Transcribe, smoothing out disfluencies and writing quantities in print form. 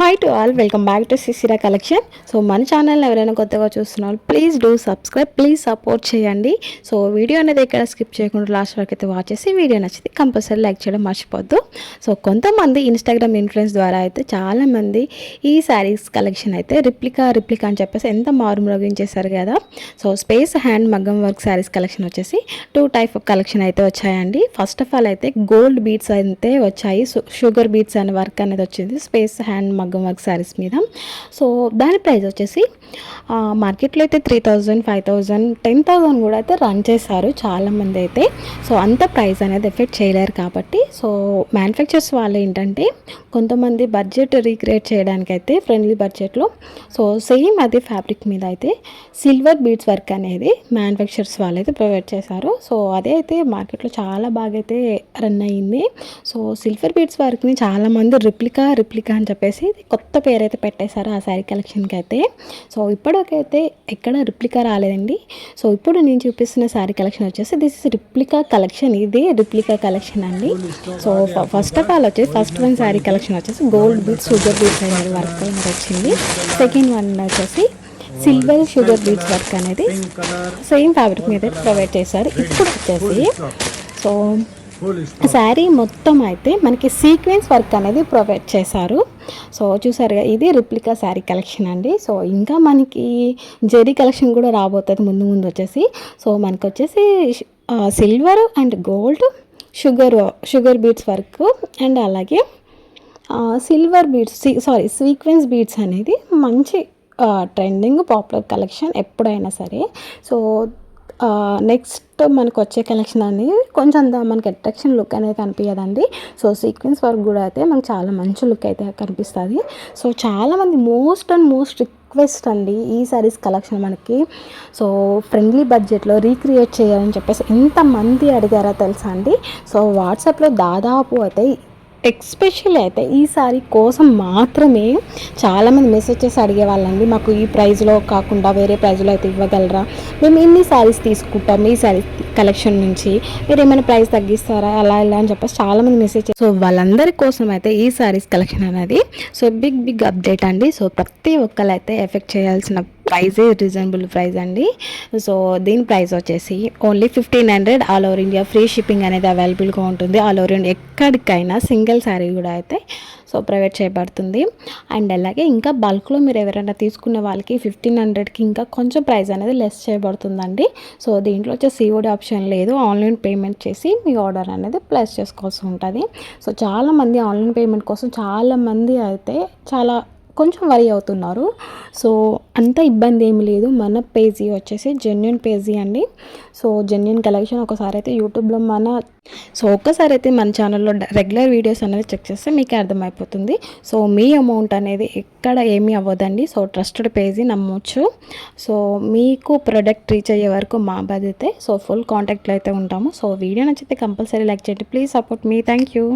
Hi to all, welcome back to సిసిరా collection. So మన ఛానల్ని ఎవరైనా కొత్తగా చూస్తున్నారు, please do subscribe, please support చేయండి. సో వీడియో అనేది ఎక్కడ స్కిప్ చేయకుండా లాస్ట్ వరకు అయితే వాచ్ చేసి వీడియో నచ్చితే కంపల్సరీ లైక్ చేయడం మర్చిపోద్దు. సో కొంతమంది ఇన్స్టాగ్రామ్ ఇన్ఫ్లుయెన్స్ ద్వారా అయితే చాలామంది ఈ శారీస్ కలెక్షన్ అయితే రిప్లికా అని చెప్పేసి ఎంత మారుమ్రోగించేశారు కదా. సో స్పేస్ హ్యాండ్ మగ్గం వర్క్ శారీస్ కలెక్షన్ వచ్చేసి 2 టైప్ ఆఫ్ కలెక్షన్ అయితే వచ్చాయండి. ఫస్ట్ ఆఫ్ ఆల్ అయితే గోల్డ్ బీడ్స్ అయితే వచ్చాయి, షుగర్ బీడ్స్ అనే వర్క్ అనేది వచ్చింది స్పేస్ హ్యాండ్ మగ్గం వర్క్ శారీస్ మీద. సో దాని ప్రైస్ వచ్చేసి మార్కెట్లో అయితే 3000, 5000, 10,000 కూడా అయితే రన్ చేశారు చాలామంది అయితే. సో అంత ప్రైస్ అనేది ఎఫెక్ట్ చేయలేరు కాబట్టి సో మ్యానుఫ్యాక్చర్స్ వాళ్ళు ఏంటంటే కొంతమంది బడ్జెట్ రీక్రియేట్ చేయడానికి అయితే ఫ్రెండ్లీ బడ్జెట్లో సో సేమ్ అదే ఫ్యాబ్రిక్ మీద అయితే సిల్వర్ బీడ్స్ వర్క్ అనేది మ్యానుఫ్యాక్చర్స్ వాళ్ళు అయితే ప్రొవైడ్ చేశారు. సో అదే అయితే మార్కెట్లో చాలా బాగా అయితే రన్ అయ్యింది. సో సిల్వర్ బీడ్స్ వర్క్ని చాలామంది రిప్లికా అని చెప్పేసి కొత్త పేరు అయితే పెట్టేశారు ఆ శారీ కలెక్షన్కి అయితే. సో ఇప్పటికైతే ఎక్కడ రిప్లికా రాలేదండి. సో ఇప్పుడు నేను చూపిస్తున్న శారీ కలెక్షన్ వచ్చేసి దిస్ ఇస్ రిప్లికా కలెక్షన్. ఇది రిప్లికా కలెక్షన్ అండి. సో ఫస్ట్ ఆఫ్ ఆల్ వచ్చేసి ఫస్ట్ వన్ శారీ కలెక్షన్ వచ్చేసి గోల్డ్ బీడ్స్ షుగర్ బీడ్స్ అనేది వర్క్ అనేది వచ్చింది. సెకండ్ వన్ వచ్చేసి సిల్వర్ షుగర్ బీడ్స్ వర్క్ అనేది సేమ్ ఫ్యాబ్రిక్ మీద ప్రొవైడ్ చేశారు. ఇప్పుడు వచ్చేసి సో శారీ మొత్తం అయితే మనకి సీక్వెన్స్ వర్క్ అనేది ప్రొవైడ్ చేశారు. సో చూసారుగా, ఇది రిప్లికా శారీ కలెక్షన్ అండి. సో ఇంకా మనకి జెరీ కలెక్షన్ కూడా రాబోతుంది ముందు వచ్చేసి. సో మనకు వచ్చేసి silver and gold sugar beads work and అలాగే సిల్వర్ బీడ్స్ సీక్వెన్స్ బీడ్స్ అనేది మంచి ట్రెండింగ్ పాపులర్ కలెక్షన్ ఎప్పుడైనా సరే. సో నెక్స్ట్ మనకు వచ్చే కలెక్షన్ అనేది కొంచెం మనకి అట్రాక్షన్ లుక్ అనేది కనిపించదండి. సో సీక్వెన్స్ వర్క్ కూడా అయితే మనకు చాలా మంచి లుక్ అయితే కనిపిస్తుంది. సో చాలామంది మోస్ట్ రిక్వెస్ట్ అండి ఈ శారీస్ కలెక్షన్ మనకి సో ఫ్రెండ్లీ బడ్జెట్లో రీక్రియేట్ చేయాలని చెప్పేసి ఎంతమంది అడిగారో తెలుసా అండి. సో వాట్సాప్లో దాదాపు అయితే ఎక్స్పెషల్లీ అయితే ఈ శారీ కోసం మాత్రమే చాలామంది మెసేజ్ చేసి అడిగేవాళ్ళండి, మాకు ఈ ప్రైస్లో కాకుండా వేరే ప్రైస్లో అయితే ఇవ్వగలరా, మేము ఇన్ని శారీస్ తీసుకుంటాం ఈ శారీ కలెక్షన్ నుంచి, మీరు ఏమైనా ప్రైస్ తగ్గిస్తారా అలా ఇలా అని చెప్పేసి చాలామంది మెసేజ్ చేస్తారు. సో వాళ్ళందరి కోసం అయితే ఈ శారీస్ కలెక్షన్ అనేది సో బిగ్ అప్డేట్ అండి. సో ప్రతి ఒక్కరు అయితే ఎఫెక్ట్ చేయాల్సిన ప్రైజే రీజనబుల్ ప్రైస్ అండి. సో దీని ప్రైస్ వచ్చేసి only 1500 all over India free shipping అనేది అవైలబుల్గా ఉంటుంది. ఆల్ ఓవర్ ఇండియా ఎక్కడికైనా సింగిల్ శారీ కూడా అయితే సో ప్రొవైడ్ చేయబడుతుంది. అండ్ అలాగే ఇంకా బల్క్లో మీరు ఎవరైనా తీసుకునే వాళ్ళకి 1500కి ఇంకా కొంచెం ప్రైస్ అనేది లెస్ చేయబడుతుందండి. సో దీంట్లో వచ్చే సిఓడి ఆప్షన్ లేదు, ఆన్లైన్ పేమెంట్ చేసి మీ ఆర్డర్ అనేది ప్లేస్ చేసుకోవాల్సి ఉంటుంది. సో చాలామంది ఆన్లైన్ పేమెంట్ కోసం చాలామంది అయితే కొంచెం వరీ అవుతున్నారు. సో అంత ఇబ్బంది ఏమి లేదు, మన పేజీ వచ్చేసి జెన్యున్ పేజీ అండి. సో జెన్యున్ కలెక్షన్ ఒకసారి అయితే యూట్యూబ్లో ఒక్కసారి అయితే మన ఛానల్లో రెగ్యులర్ వీడియోస్ అనేది చెక్ చేస్తే మీకు అర్థమైపోతుంది. సో మీ అమౌంట్ అనేది ఎక్కడ ఏమీ అవ్వదండి. సో ట్రస్టెడ్ పేజీ నమ్మొచ్చు. సో మీకు ప్రోడక్ట్ రీచ్ అయ్యే వరకు మా బాధ్యతే. సో ఫుల్ కాంటాక్ట్లో అయితే ఉంటాము. సో వీడియో నచ్చితే కంపల్సరీ లైక్ చేయండి, please support me. Thank you.